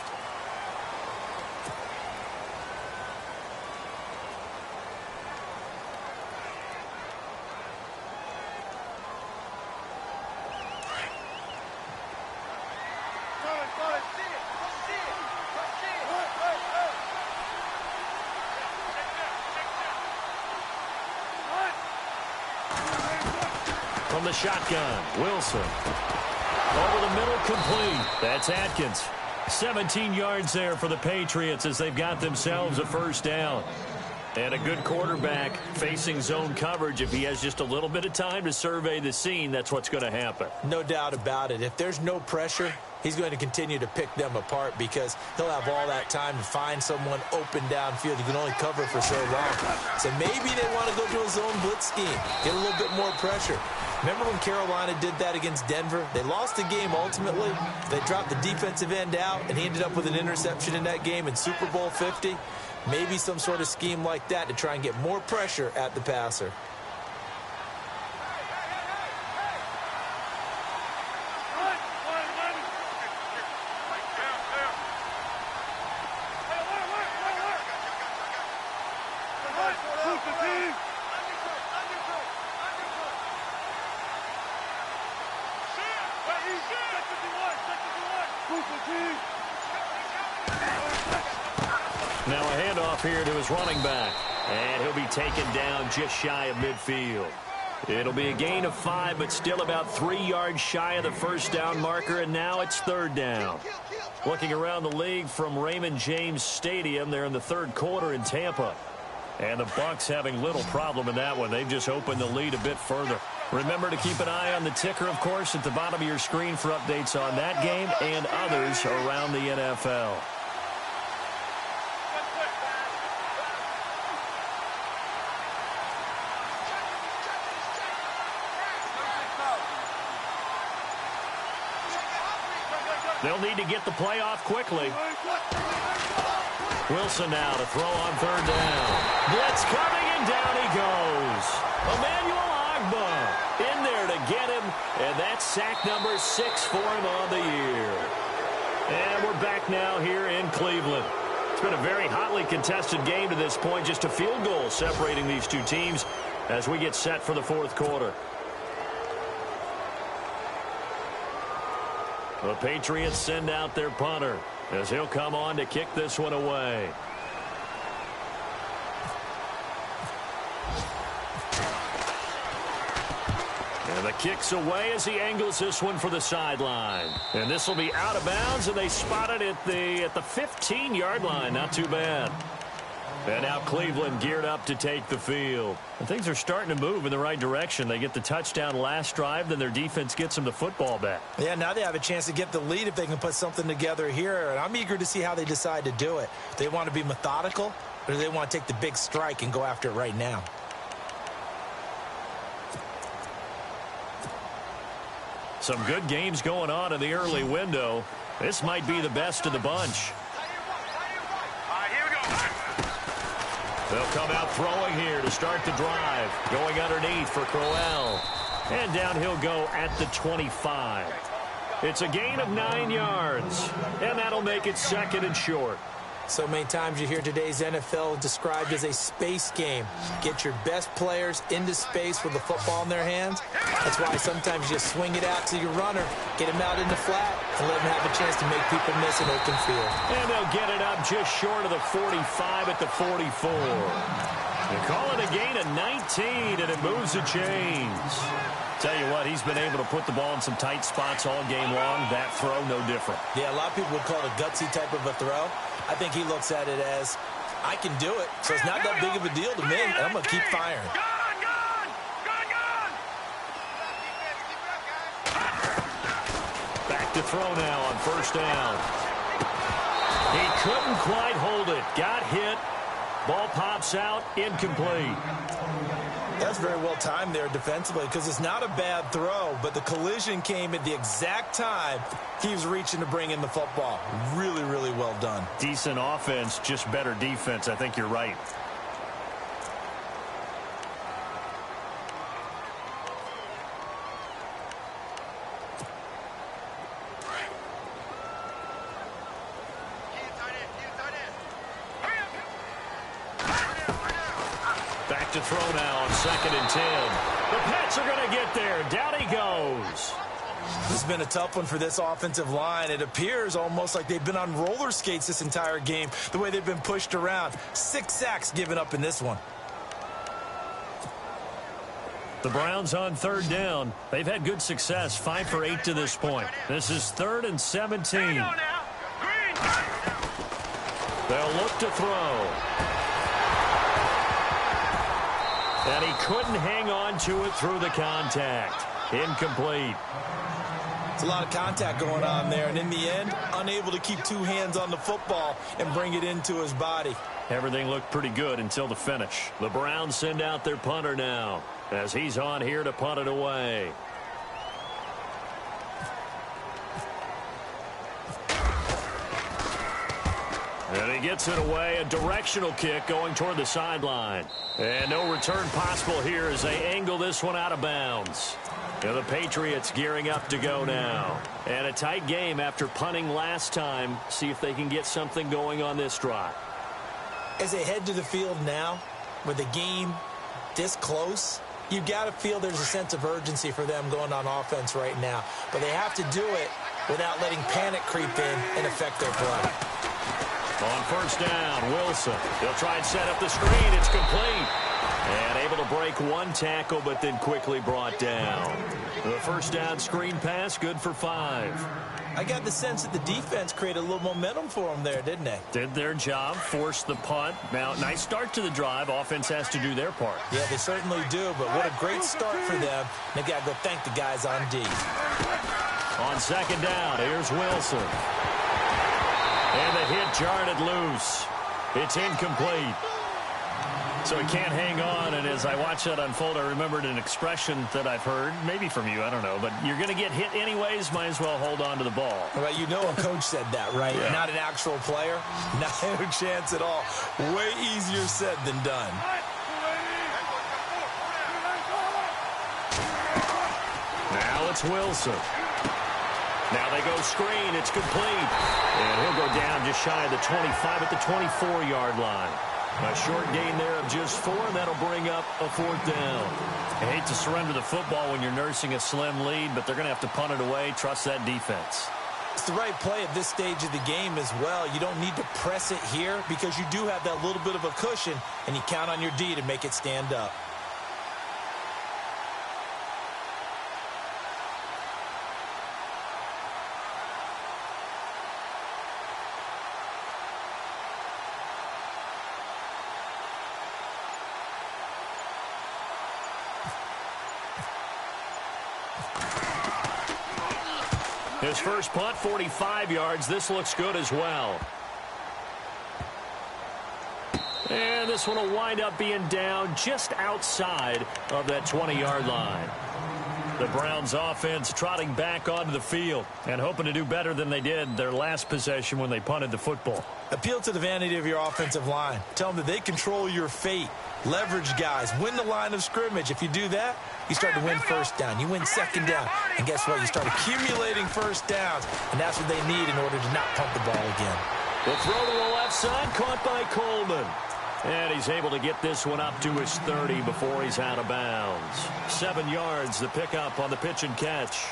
From the shotgun, Wilson. Over the middle, complete. That's Atkins. 17 yards there for the Patriots as they've got themselves a first down. And a good quarterback facing zone coverage. If he has just a little bit of time to survey the scene, that's what's going to happen. No doubt about it. If there's no pressure, he's going to continue to pick them apart because he'll have all that time to find someone open downfield. He can only cover for so long. So maybe they want to go to a zone blitz scheme, get a little bit more pressure. Remember when Carolina did that against Denver? They lost the game ultimately. They dropped the defensive end out, and he ended up with an interception in that game in Super Bowl 50. Maybe some sort of scheme like that to try and get more pressure at the passer. Now a handoff here to his running back. And he'll be taken down just shy of midfield. It'll be a gain of 5, but still about 3 yards shy of the first down marker, and now it's third down. Looking around the league from Raymond James Stadium, they're in the third quarter in Tampa. And the Bucs having little problem in that one. They've just opened the lead a bit further. Remember to keep an eye on the ticker, of course, at the bottom of your screen for updates on that game and others around the NFL. They'll need to get the play off quickly. Wilson now to throw on third down. Blitz coming, and down he goes. Emmanuel Ogbah in there to get him, and that's sack number 6 for him on the year. And we're back now here in Cleveland. It's been a very hotly contested game to this point. Just a field goal separating these two teams as we get set for the fourth quarter. The Patriots send out their punter as he'll come on to kick this one away. And the kick's away as he angles this one for the sideline. And this will be out of bounds, and they spot it at the 15-yard line. Not too bad. And now Cleveland geared up to take the field. And things are starting to move in the right direction. They get the touchdown last drive, then their defense gets them the football back. Yeah, now they have a chance to get the lead if they can put something together here. And I'm eager to see how they decide to do it. They want to be methodical, or do they want to take the big strike and go after it right now? Some good games going on in the early window. This might be the best of the bunch. They'll come out throwing here to start the drive. Going underneath for Crowell. And down he'll go at the 25. It's a gain of 9 yards. And that'll make it 2nd and short. So many times you hear today's NFL described as a space game. Get your best players into space with the football in their hands. That's why sometimes you swing it out to your runner, get him out in the flat, and let him have a chance to make people miss an open field. And they'll get it up just short of the 45 at the 44. They call it a gain of 19, and it moves the chains. Tell you what, he's been able to put the ball in some tight spots all game long. That throw, no different. Yeah, a lot of people would call it a gutsy type of a throw. I think he looks at it as, I can do it, so it's not that big of a deal to me, and I'm going to keep firing. Back to throw now on 1st down. He couldn't quite hold it. Got hit. Ball pops out, incomplete. That's very well timed there defensively because it's not a bad throw, but the collision came at the exact time he was reaching to bring in the football. Really, really well done. Decent offense, just better defense. I think you're right. Back to throw now on 2nd and 10. The Pats are going to get there. Down he goes. This has been a tough one for this offensive line. It appears almost like they've been on roller skates this entire game, the way they've been pushed around. 6 sacks given up in this one. The Browns on 3rd down. They've had good success, 5 for 8 to this point. This is 3rd and 17. They'll look to throw. And he couldn't hang on to it through the contact. Incomplete. It's a lot of contact going on there, and in the end, unable to keep 2 hands on the football and bring it into his body. Everything looked pretty good until the finish. The Browns send out their punter now as he's on here to punt it away. And he gets it away, a directional kick going toward the sideline. And no return possible here as they angle this one out of bounds. And the Patriots gearing up to go now. And a tight game after punting last time. See if they can get something going on this drive. As they head to the field now, with the game this close, you got to feel there's a sense of urgency for them going on offense right now. But they have to do it without letting panic creep in and affect their play. On 1st down, Wilson. He'll try and set up the screen. It's complete. And able to break 1 tackle, but then quickly brought down. The 1st down screen pass, good for 5. I got the sense that the defense created a little momentum for them there, didn't they? Did their job, forced the punt. Now, nice start to the drive. Offense has to do their part. Yeah, they certainly do, but what a great start for them. They've got to go thank the guys on D. On 2nd down, here's Wilson. And the hit jarred it loose. It's incomplete. So he can't hang on, and as I watch that unfold, I remembered an expression that I've heard, maybe from you, I don't know, but you're going to get hit anyways, might as well hold on to the ball. Well, you know a coach said that, right? Yeah. Not an actual player. Not a chance at all. Way easier said than done. Now it's Wilson. Now they go screen. It's complete. And he'll go down just shy of the 25 at the 24-yard line. A short gain there of just 4, and that'll bring up a 4th down. I hate to surrender the football when you're nursing a slim lead, but they're going to have to punt it away. Trust that defense. It's the right play at this stage of the game as well. You don't need to press it here because you do have that little bit of a cushion, and you count on your D to make it stand up. His first punt, 45 yards. This looks good as well. And this one will wind up being down just outside of that 20-yard line. The Browns offense trotting back onto the field and hoping to do better than they did their last possession when they punted the football. Appeal to the vanity of your offensive line. Tell them that they control your fate. Leverage guys. Win the line of scrimmage. If you do that, you start to win first down. You win second down. And guess what? You start accumulating first downs. And that's what they need in order to not punt the ball again. The throw to the left side, caught by Coleman. And he's able to get this one up to his 30 before he's out of bounds. 7 yards, the pickup on the pitch and catch.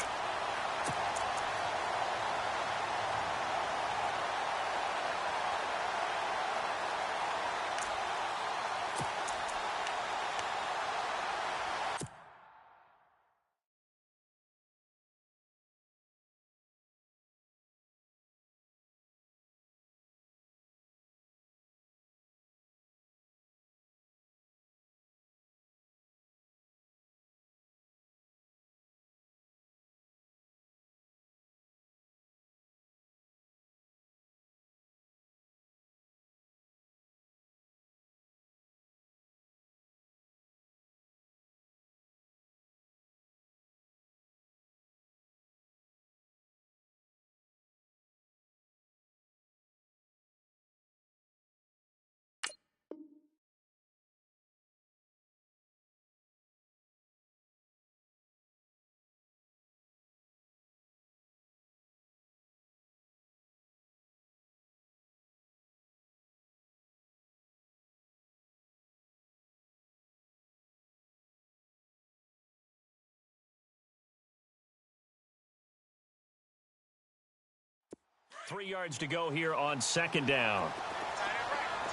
Three yards to go here on second down.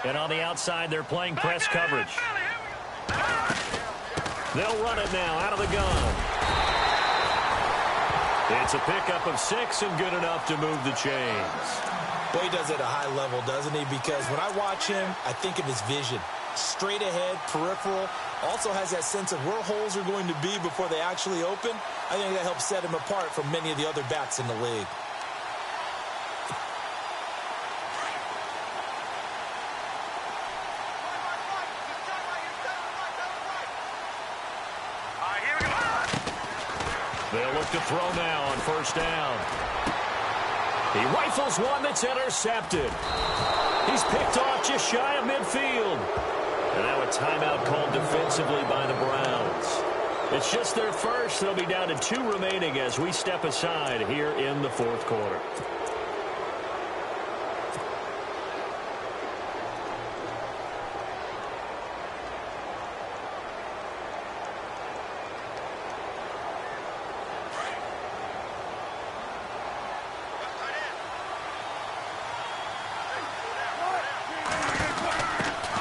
And on the outside, they're playing press coverage. They'll run it now out of the gun. It's a pickup of 6 and good enough to move the chains. Well, he does it at a high level, doesn't he? Because when I watch him, I think of his vision. Straight ahead, peripheral. Also has that sense of where holes are going to be before they actually open. I think that helps set him apart from many of the other backs in the league. They'll look to throw now on first down. He rifles one that's intercepted. He's picked off just shy of midfield. And now a timeout called defensively by the Browns. It's just their first. They'll be down to 2 remaining as we step aside here in the fourth quarter.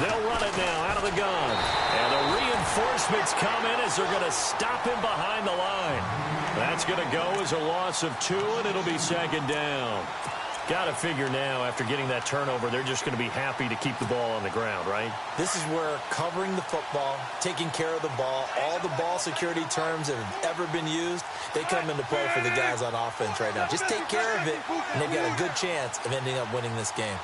They'll run it now out of the gun. And the reinforcements come in as they're going to stop him behind the line. That's going to go as a loss of 2, and it'll be second down. Got to figure now, after getting that turnover, they're just going to be happy to keep the ball on the ground, right? This is where covering the football, taking care of the ball, all the ball security terms that have ever been used, they come into play for the guys on offense right now. Just take care of it, and they've got a good chance of ending up winning this game.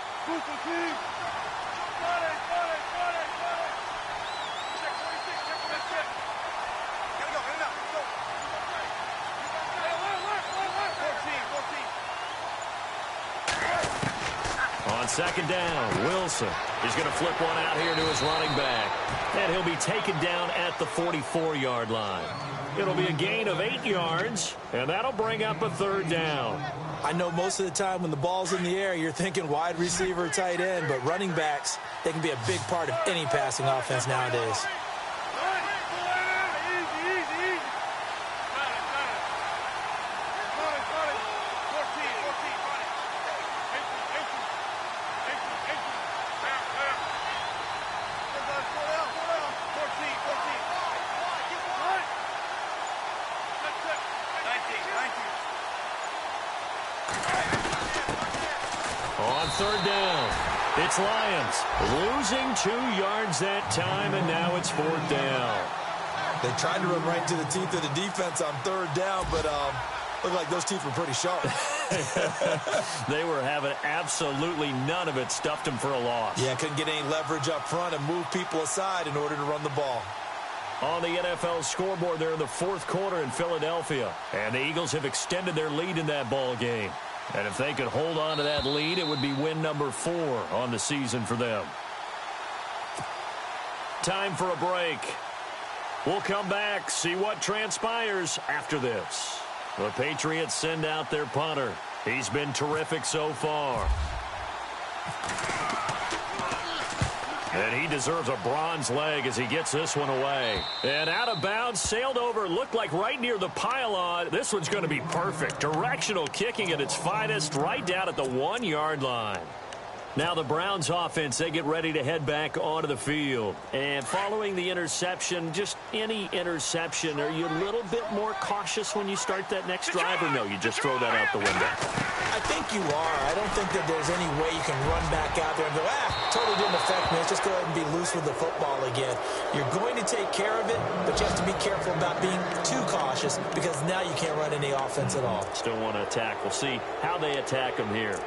On second down, Wilson is going to flip one out here to his running back. And he'll be taken down at the 44-yard line. It'll be a gain of 8 yards, and that'll bring up a third down. I know most of the time when the ball's in the air, you're thinking wide receiver, tight end, but running backs, they can be a big part of any passing offense nowadays. On third down, it's Lions losing 2 yards that time, and now it's fourth down. They tried to run right into the teeth of the defense on third down, but looked like those teeth were pretty sharp. They were having absolutely none of it. Stuffed them for a loss. Yeah, couldn't get any leverage up front and move people aside in order to run the ball. On the NFL scoreboard, they're in the fourth quarter in Philadelphia. And the Eagles have extended their lead in that ball game. And if they could hold on to that lead, it would be win number 4 on the season for them. Time for a break. We'll come back, see what transpires after this. The Patriots send out their punter. He's been terrific so far. And he deserves a bronze leg as he gets this one away. And out of bounds, sailed over, looked like right near the pylon. This one's going to be perfect. Directional kicking at its finest, right down at the 1-yard line. Now the Browns offense, they get ready to head back onto the field. And following the interception, just any interception, are you a little bit more cautious when you start that next drive, or no, you just throw that out the window? I think you are. I don't think that there's any way you can run back out there and go, totally didn't affect me. Let's just go ahead and be loose with the football again. You're going to take care of it, but you have to be careful about being too cautious because now you can't run any offense at all. Still want to attack. We'll see how they attack them here.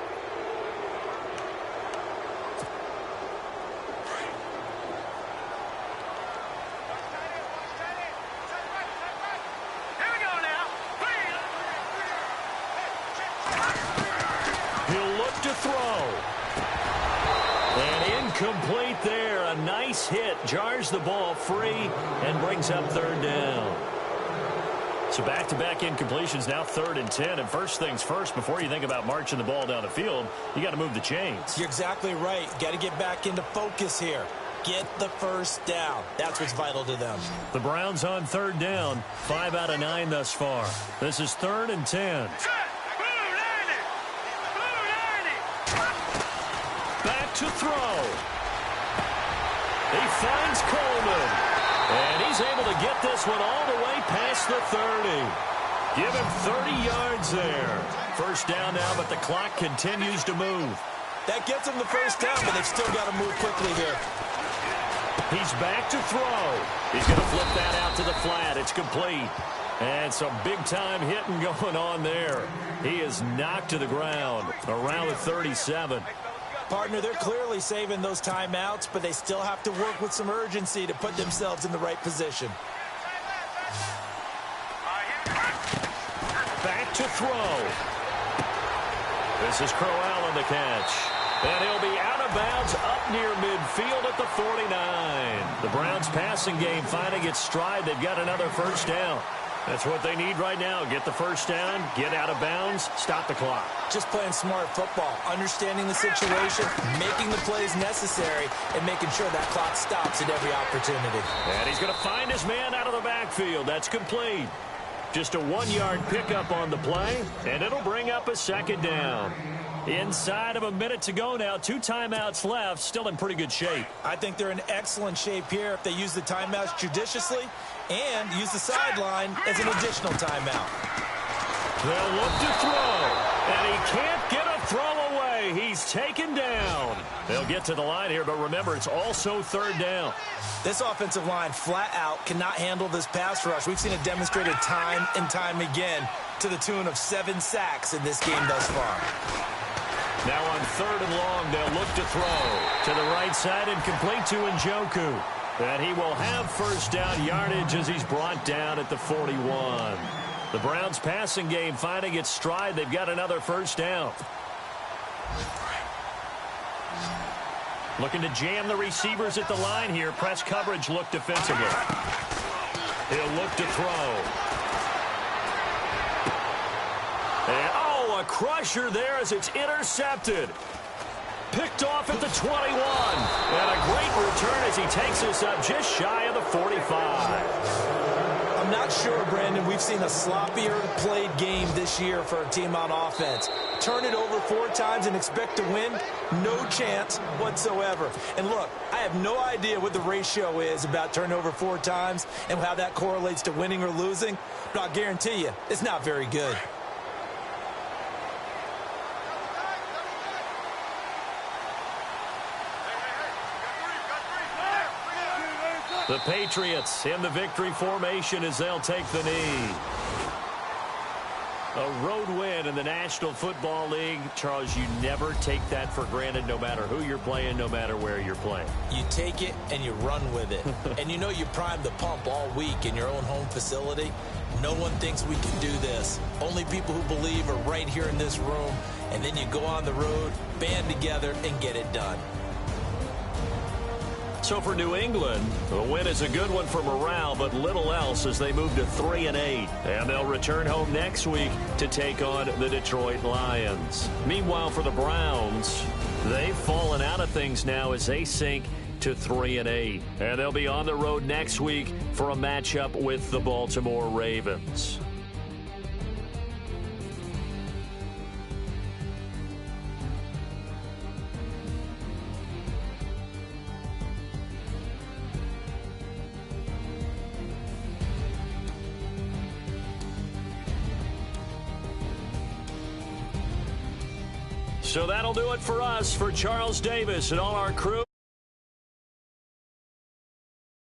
Complete there. A nice hit. Jars the ball free and brings up third down. So back-to-back incompletions, now 3rd and 10. And first things first, before you think about marching the ball down the field, you got to move the chains. You're exactly right. Got to get back into focus here. Get the first down. That's what's vital to them. The Browns on 3rd down. 5 out of 9 thus far. This is 3rd and 10. Back to throw. He finds Coleman. And he's able to get this one all the way past the 30. Give him 30 yards there. First down now, but the clock continues to move. That gets him the first down, but they've still got to move quickly here. He's back to throw. He's going to flip that out to the flat. It's complete. And some big-time hitting going on there. He is knocked to the ground around the 37. Partner, they're clearly saving those timeouts, but they still have to work with some urgency to put themselves in the right position. Back to throw. This is Crowell on the catch. And he'll be out of bounds up near midfield at the 49. The Browns passing game finding its stride. They've got another first down. That's what they need right now. Get the first down, get out of bounds, stop the clock. Just playing smart football, understanding the situation, making the plays necessary, and making sure that clock stops at every opportunity. And he's going to find his man out of the backfield. That's complete. Just a 1-yard pickup on the play, and it'll bring up a second down. Inside of a minute to go now. 2 timeouts left. Still in pretty good shape. I think they're in excellent shape here if they use the timeouts judiciously and use the sideline as an additional timeout. They'll look to throw, and he can't get a throw away. He's taken down. They'll get to the line here, but remember, it's also 3rd down. This offensive line flat out cannot handle this pass rush. We've seen it demonstrated time and time again to the tune of 7 sacks in this game thus far. Now on 3rd and long, they'll look to throw. To the right side and complete to Njoku. And he will have first down yardage as he's brought down at the 41. The Browns passing game finding its stride. They've got another first down. Looking to jam the receivers at the line here. Press coverage look defensively. He'll look to throw. And, a crusher there as it's intercepted. Picked off at the 21. And a great return as he takes us up just shy of the 45. I'm not sure, Brandon, we've seen a sloppier played game this year for a team on offense. Turn it over 4 times and expect to win? No chance whatsoever. And look, I have no idea what the ratio is about turnover 4 times and how that correlates to winning or losing, but I'll guarantee you, it's not very good. The Patriots in the victory formation as they'll take the knee. A road win in the National Football League. Charles, you never take that for granted no matter who you're playing, no matter where you're playing. You take it and you run with it. And you know you primed the pump all week in your own home facility. No one thinks we can do this. Only people who believe are right here in this room. And then you go on the road, band together, and get it done. So for New England, the win is a good one for morale, but little else as they move to 3-8. And they'll return home next week to take on the Detroit Lions. Meanwhile, for the Browns, they've fallen out of things now as they sink to 3-8. And they'll be on the road next week for a matchup with the Baltimore Ravens. So that'll do it for us. For Charles Davis and all our crew.